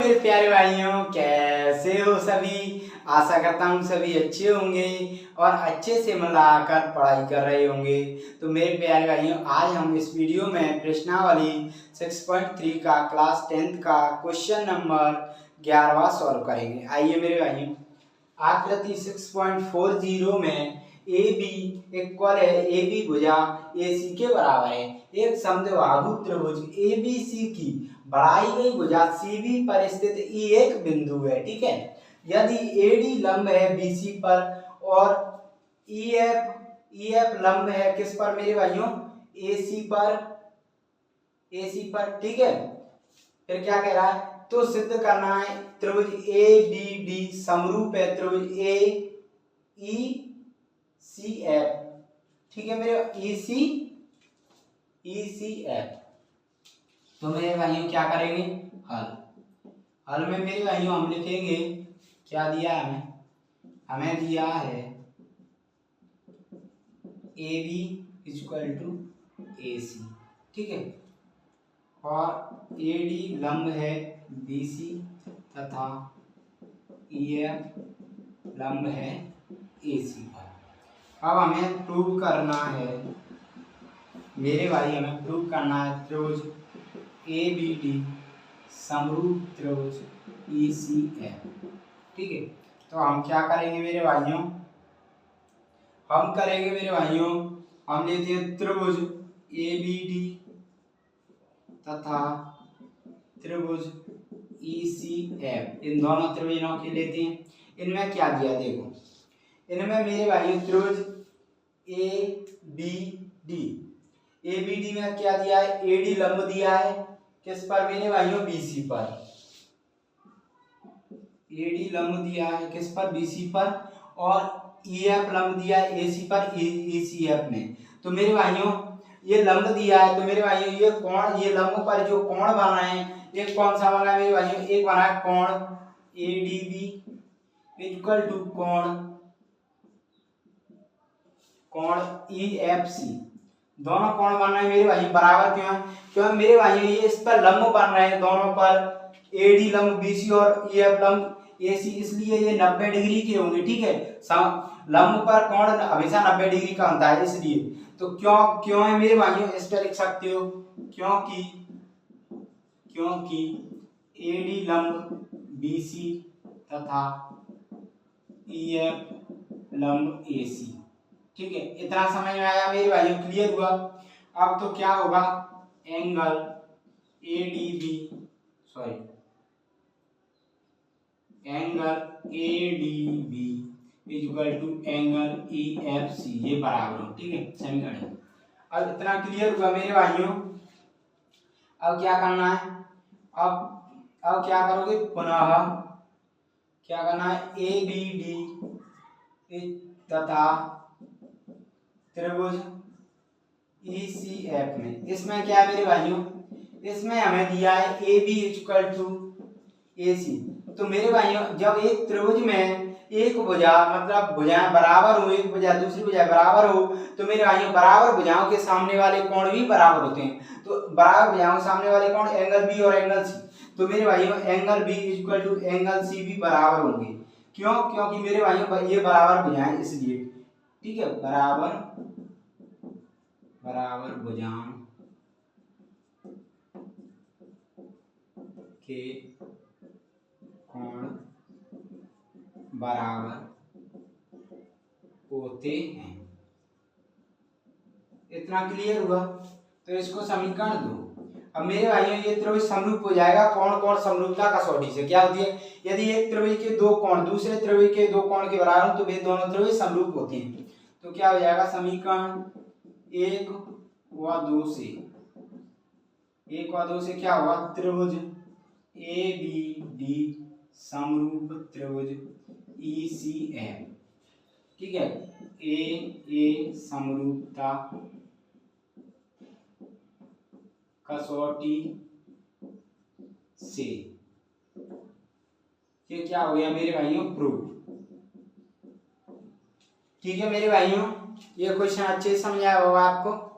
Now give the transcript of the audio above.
मेरे प्यारे भाइयों, कैसे हो सभी। आशा करता हूँ सभी अच्छे होंगे और अच्छे से मन लगाकर पढ़ाई कर रहे होंगे। तो मेरे प्यारे भाइयों, आज हम इस वीडियो में प्रश्नावली 6.3 का क्लास 10th का क्वेश्चन नंबर 11वां सॉल्व करेंगे। आइए मेरे भाइयों, आकृति 6.40 में ए बी इक्वल है, ए बी भुजा ए सी के बराबर है। एक समद्विबाहु त्रिभुज ए बी सी की बढ़ाई गई भुजा सी बी पर स्थित ई एक बिंदु है। ठीक है, यदि ए डी लंब है बी सी पर और ई एफ लंब है किस पर मेरे भाइयों, ए सी पर। ठीक है, फिर क्या कह रहा है, तो सिद्ध करना है त्रिभुज ए बी डी समरूप है त्रिभुज ए ई सी एफ। ठीक है मेरे, ई सी एफ। तो मेरे भाइयों क्या करेंगे, हल में मेरे भाइयों हम लिखेंगे, क्या दिया है हमें दिया है ए बी इक्वल टू ए सी। ठीक है, और ए डी लंब है बी सी तथा ई एफ लंब है ए सी पर। अब हमें प्रूव करना है मेरे भाई, हमें प्रूव करना है त्रिभुज ए बी डी समरूप त्रिभुज ई सी एफ। ठीक है, तो हम क्या करेंगे मेरे भाइयों, हम लेते हैं त्रिभुज ए बी डी तथा त्रिभुज ई सी एफ, इन दोनों त्रिभुजों के लेते हैं। इनमें क्या दिया देखो, इनमें मेरे भाइयों त्रिभुज ए बी डी में क्या दिया है, ए डी लंब दिया है किस पर मेरे भाइयों, बी सी पर। ए डी लंब दिया है किस पर, बी सी पर, और ई एफ लंब दिया है ए सी पर, ई सी एफ में। तो मेरे भाइयों ये लंब दिया है, तो मेरे भाइयों ये कोण, ये लंब पर जो कोण बना है, एक कौन सा बना है मेरे भाइयों, एक बना है कोण A D B equal to कोण ई एफ सी। दोनों कोण बन रहे हैं मेरे भाई बराबर, क्यों है, क्योंकि मेरे भाई ये इस पर लंब बन रहे हैं दोनों पर, ए डी लंब बी सी और ई एफ लंब ए सी, इसलिए ये 90 डिग्री के होंगे। ठीक है, लंब पर कोण हमेशा 90 डिग्री का होता है, इसलिए तो क्यों है मेरे भाइयों, इस पर लिख सकते हो, क्योंकि ए डी लंब बी सी तथा ई एफ लंब ए सी। ठीक है, इतना समझ में आया मेरे भाइयों, क्लियर हुआ। अब तो क्या होगा, angle A D B equal to angle E F C, ये बराबर हो। ठीक है, समीकरण। अब इतना क्लियर हुआ मेरे भाइयों। अब क्या करना है, अब क्या करोगे, पुनः क्या करना है, ए बी डी तथा त्रिभुज ई सी एफ में, इसमें क्या है मेरे भाइयों, इसमें हमें दिया है ए बी इक्वल टू ए सी। तो मेरे भाइयों जब एक त्रिभुज में एक भुजा मतलब भुजाएं बराबर हो, एक भुजा दूसरी भुजा बराबर हो, तो मेरे भाइयों बराबर भुजाओं के सामने वाले कोण भी बराबर होते हैं। तो बराबर भुजाओं के सामने वाले कोण एंगल बी और एंगल सी, तो मेरे भाइयों angle B equal to angle C भी बराबर होंगे। क्योंकि मेरे भाइयों ये बराबर भुजाएं, इसलिए। ठीक है, बराबर भुजाओं के कोण बराबर होते हैं। इतना क्लियर हुआ, तो इसको समीकरण दो। अब मेरे भाइयों ये त्रिभुज समरूप हो जाएगा, कोण समरूपता कसौटी से क्या होती है, यदि एक त्रिभुज के दो कोण दूसरे त्रिभुज के दो कोण के बराबर तो वे दोनों त्रिभुज समरूप होते हैं। तो क्या हो जाएगा, समीकरण 1 व 2 से क्या होगा, त्रिभुज ए बी डी समरूप त्रिभुज ई सी एफ। ठीक है, ए समरूपता कसौटी से, ये क्या हो गया मेरे भाइयों, प्रूफ। ठीक है मेरे भाइयों, ये क्वेश्चन अच्छे से समझ आया होगा आपको।